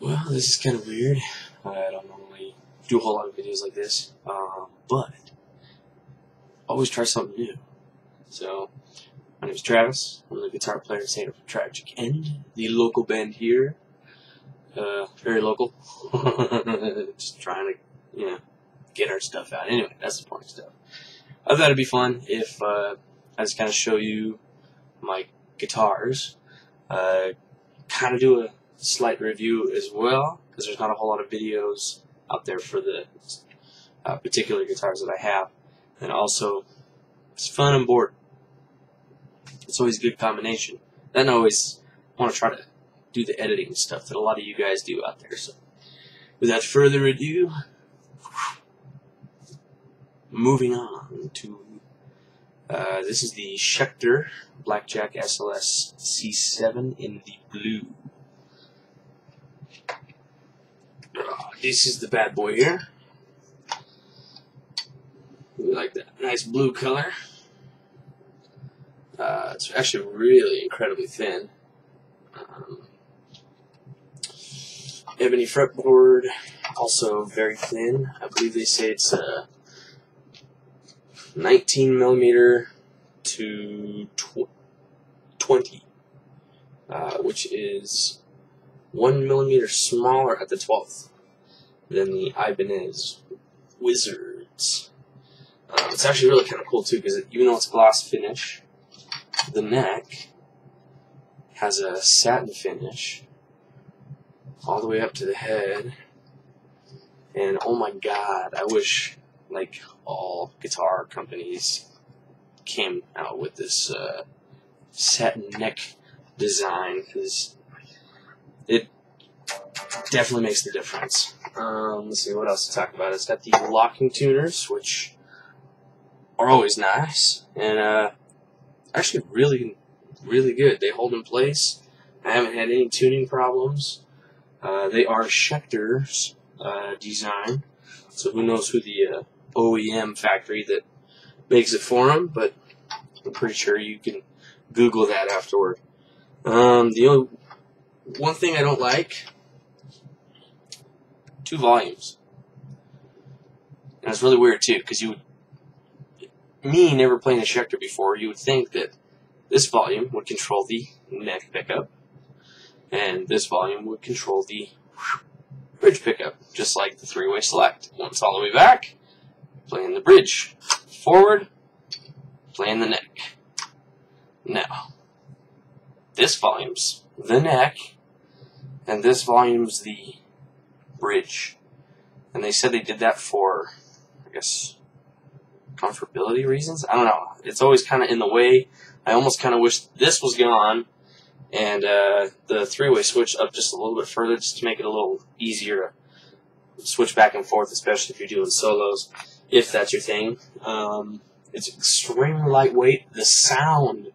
Well, this is kind of weird. I don't normally do a whole lot of videos like this, but always try something new. So, my name is Travis. I'm the guitar player in Schecter Blackjack End, the local band here. Very local. Just trying to, get our stuff out. Anyway, that's the point of stuff. I thought it'd be fun if I just kind of show you my guitars. Kind of do a slight review as well, because there's not a whole lot of videos out there for the particular guitars that I have. And also, it's fun and bored. It's always a good combination. Then I always want to try to do the editing stuff that a lot of you guys do out there. So, without further ado, moving on to this is the Schecter Blackjack SLS C-7 in the blue. This is the bad boy here. We like that nice blue color. It's actually really incredibly thin. Ebony fretboard, also very thin. I believe they say it's 19 millimeter to 20, which is 1 millimeter smaller at the 12th than the Ibanez Wizards. It's actually really kind of cool too, because even though it's gloss finish, the neck has a satin finish all the way up to the head. And oh my god, I wish like all guitar companies came out with this satin neck design, because it definitely makes the difference. Let's see what else to talk about. It's got the locking tuners, which are always nice, and actually really good. They hold in place. I haven't had any tuning problems. They are Schecter's design, so who knows who the OEM factory that makes it for them, but I'm pretty sure you can Google that afterward. The only one thing I don't like, 2 volumes. And it's really weird too, because me never playing a Schecter before, you would think that this volume would control the neck pickup, and this volume would control the bridge pickup, just like the 3-way select. Once all the way back, playing the bridge. Forward, playing the neck. Now, this volume's the neck, and this volume's the bridge. And they said they did that for, I guess, comfortability reasons? I don't know. It's always kind of in the way. I almost kind of wish this was gone, and the 3-way switch up just a little bit further, just to make it a little easier to switch back and forth, especially if you're doing solos, if that's your thing. It's extremely lightweight. The sound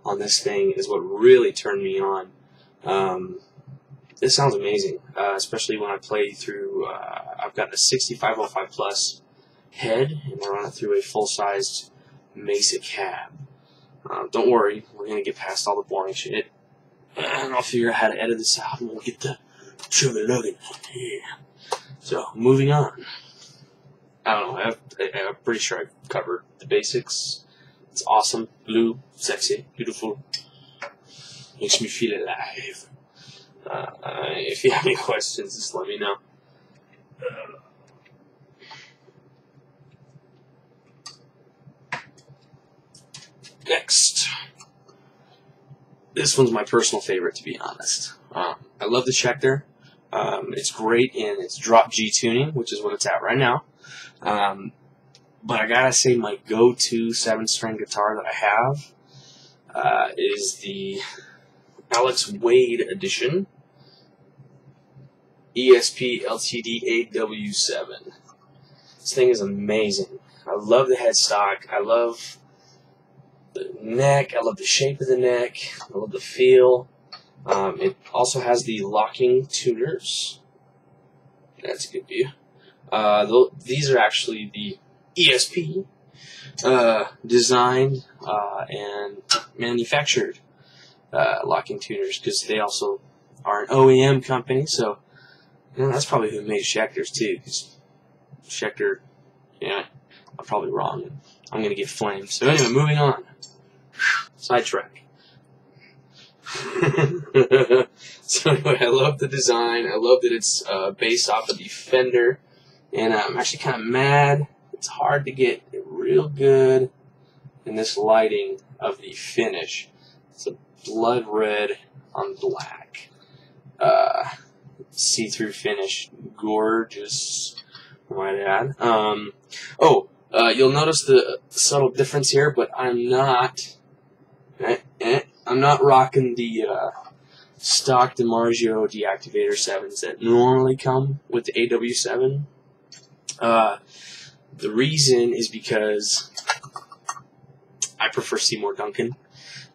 on this thing is what really turned me on. This sounds amazing, especially when I play through, I've got a 6505 Plus head, and I run it through a full-sized Mesa cab. Don't worry, we're going to get past all the boring shit, and I'll figure out how to edit this out, and we'll get the chugga-luggin'. Yeah. So, moving on. I don't know, I'm pretty sure I've covered the basics. It's awesome, blue, sexy, beautiful, makes me feel alive. If you have any questions, just let me know. Next. This one's my personal favorite, to be honest. I love the Schecter. It's great in its drop G tuning, which is what it's at right now. But I gotta say, my go-to 7-string guitar that I have is the Alex Wade edition, ESP LTD AW-7. This thing is amazing. I love the headstock. I love the neck. I love the shape of the neck. I love the feel. It also has the locking tuners. That's a good view. These are actually the ESP designed and manufactured locking tuners, because they also are an OEM company, so And that's probably who made Schecter's too, because Schecter, yeah, I'm probably wrong. I'm going to get flamed. So anyway, moving on. Sidetrack. So anyway, I love the design. I love that it's based off of the fender. And I'm actually kind of mad. It's hard to get it real good in this lighting of the finish. It's a blood red on black. See-through finish. Gorgeous, I might add. You'll notice the subtle difference here, but I'm not rocking the stock DiMarzio deactivator 7s that normally come with the AW-7. The reason is because I prefer Seymour Duncan.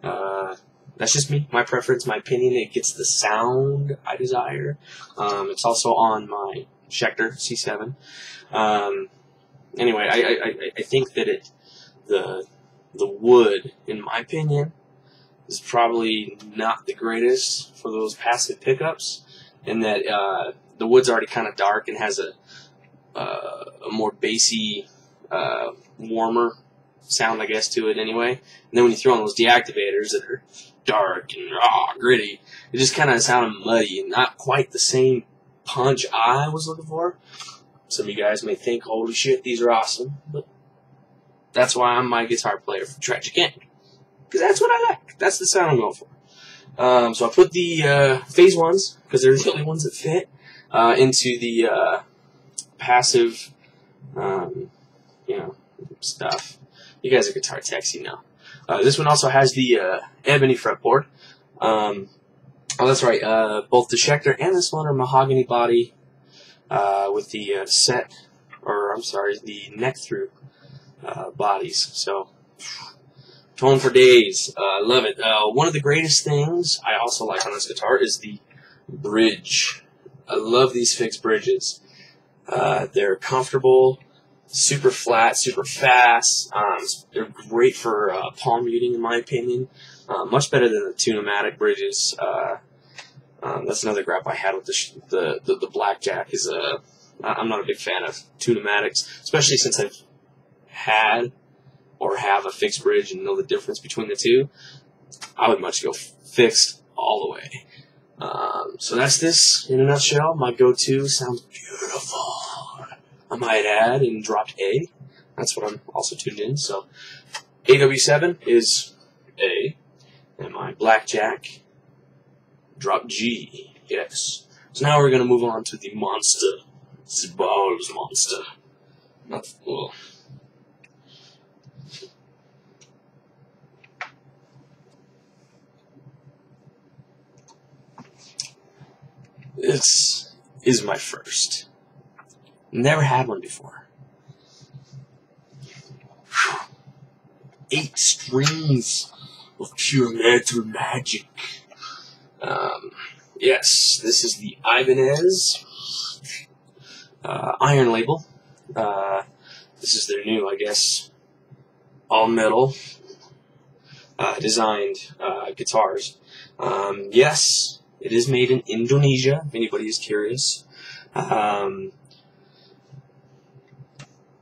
That's just me, my preference, my opinion. It gets the sound I desire. It's also on my Schecter C-7. Anyway, I think that the wood, in my opinion, is probably not the greatest for those passive pickups, in that the wood's already kind of dark and has a more bassy, warmer sound, I guess, to it anyway. And then when you throw on those deactivators that are dark and gritty, it just kind of sounded muddy and not quite the same punch I was looking for. Some of you guys may think, holy shit, these are awesome, but that's why I'm my guitar player for Tragic End, because that's what I like. That's the sound I'm going for. So I put the phase ones, because they're the only ones that fit, into the passive, stuff. You guys are guitar techs, you know. This one also has the ebony fretboard. Oh, that's right. Both the Schecter and this one are mahogany body with the the neck-through bodies. So, tone for days. I love it. One of the greatest things I also like on this guitar is the bridge. I love these fixed bridges. They're comfortable, super flat, super fast. They're great for palm muting, in my opinion. Much better than the Tune-O-Matic bridges. That's another gripe I had with the Blackjack. I'm not a big fan of Tune-O-Matics, especially since I've had or have a fixed bridge and know the difference between the two. I would much go fixed all the way. So that's this in a nutshell. My go-to. Sounds beautiful, I might add, and dropped A. That's what I'm also tuned in. So AW-7 is A, and my Blackjack drop G. Yes. So now we're going to move on to the monster. The balls monster. Not well. This is my first. Never had one before. 8 strings of pure metal magic. Yes, this is the Ibanez Iron Label. This is their new, I guess, all metal designed guitars. Yes, it is made in Indonesia, if anybody is curious.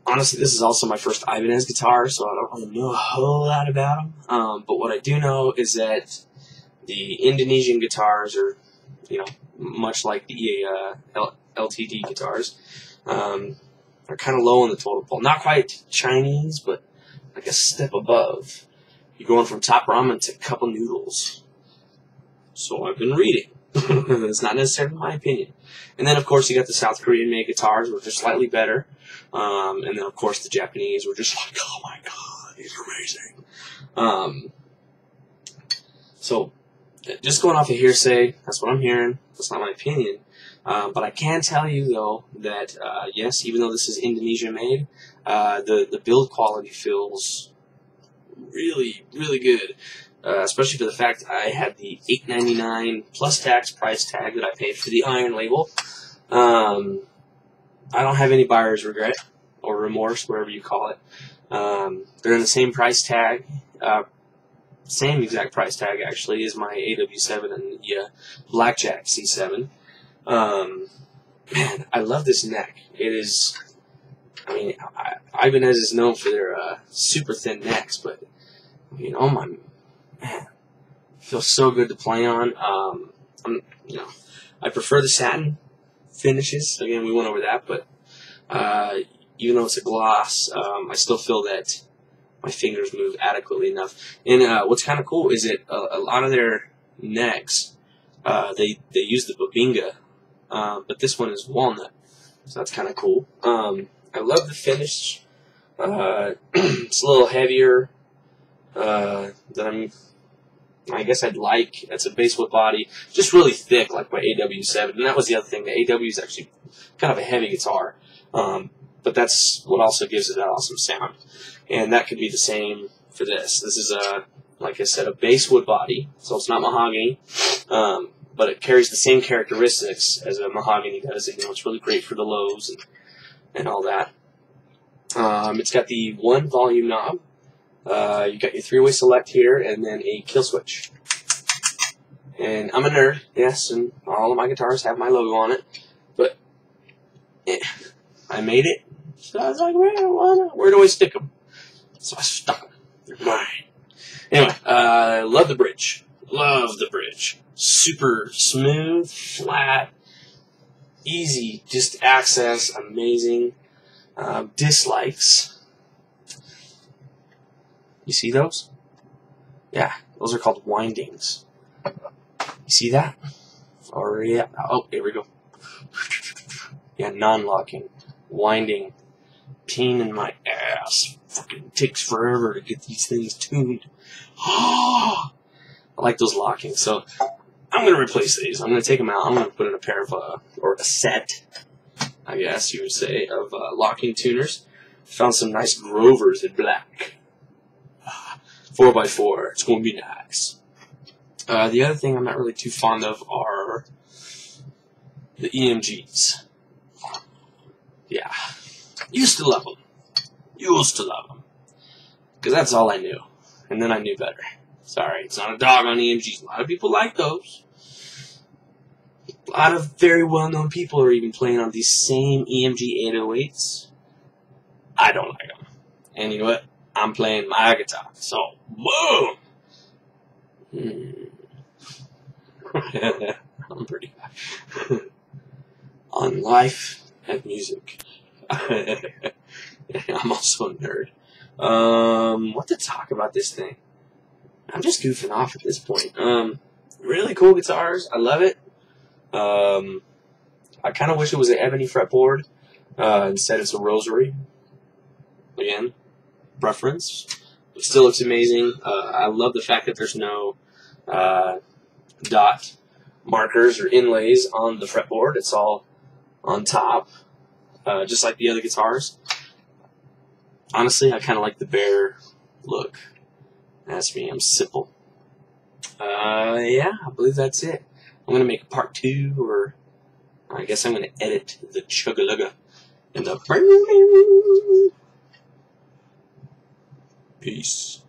Honestly, this is also my first Ibanez guitar, so I don't really know a whole lot about them. But what I do know is that the Indonesian guitars are, much like the LTD guitars, are kind of low on the totem pole. Not quite Chinese, but like a step above. You're going from top ramen to cup of noodles. So I've been reading. It's not necessarily my opinion. And then, of course, you got the South Korean-made guitars, which are slightly better. And then, of course, the Japanese were just like, oh my god, these are amazing. So, just going off of hearsay, that's what I'm hearing. That's not my opinion. But I can tell you, though, that, yes, even though this is Indonesia-made, the build quality feels really, really good. Especially for the fact I had the $8.99 plus tax price tag that I paid for the Iron Label. I don't have any buyer's regret or remorse, whatever you call it. They're in the same price tag, same exact price tag actually, as my AW-7 and the Blackjack C-7. Man, I love this neck. It is, I mean, Ibanez is known for their super thin necks, but I mean, oh my, man, it feels so good to play on. I prefer the satin finishes. Again, we went over that, but even though it's a gloss, I still feel that my fingers move adequately enough. And what's kind of cool is that a lot of their necks, they use the Babinga, but this one is walnut, so that's kind of cool. I love the finish. It's a little heavier than I guess I'd like. It's a base wood body, just really thick, like my AW-7. And that was the other thing. The AW is actually kind of a heavy guitar, but that's what also gives it that awesome sound. And that could be the same for this. This is like I said, a base wood body, so it's not mahogany, but it carries the same characteristics as a mahogany does. You know, it's really great for the lows and all that. It's got the one volume knob. You got your three-way select here, and then a kill switch. And I'm a nerd, yes, and all of my guitars have my logo on it, but I made it, so I was like, where do I stick them? So I stuck them. They're mine. Anyway, love the bridge. Love the bridge. Super smooth, flat, easy, just access, amazing. Dislikes. You see those? Yeah, those are called windings. You see that? Or yeah. Oh, here we go. Yeah, non-locking, winding, pain in my ass. Fucking takes forever to get these things tuned. I like those locking, so I'm gonna replace these. I'm gonna take them out. I'm gonna put in a pair of or a set, I guess you would say, of locking tuners. Found some nice Grovers in black. 4x4. It's going to be nice. The other thing I'm not really too fond of are the EMGs. Yeah. Used to love them. Used to love them. Because that's all I knew. And then I knew better. Sorry, it's not a dog on EMGs. A lot of people like those. A lot of very well-known people are even playing on these same EMG 808s. I don't like them. And you know what? I'm playing my guitar, so boom! I'm pretty on life and music. I'm also a nerd. What to talk about this thing? I'm just goofing off at this point. Really cool guitars. I love it. I kind of wish it was an ebony fretboard. Instead, it's a rosary. Again, preference. It still looks amazing. I love the fact that there's no dot markers or inlays on the fretboard. It's all on top, just like the other guitars. Honestly, I kind of like the bare look. That's me. I'm simple. Yeah, I believe that's it. I'm going to make a part 2, or I guess I'm going to edit the chugga-lugga in the... Peace.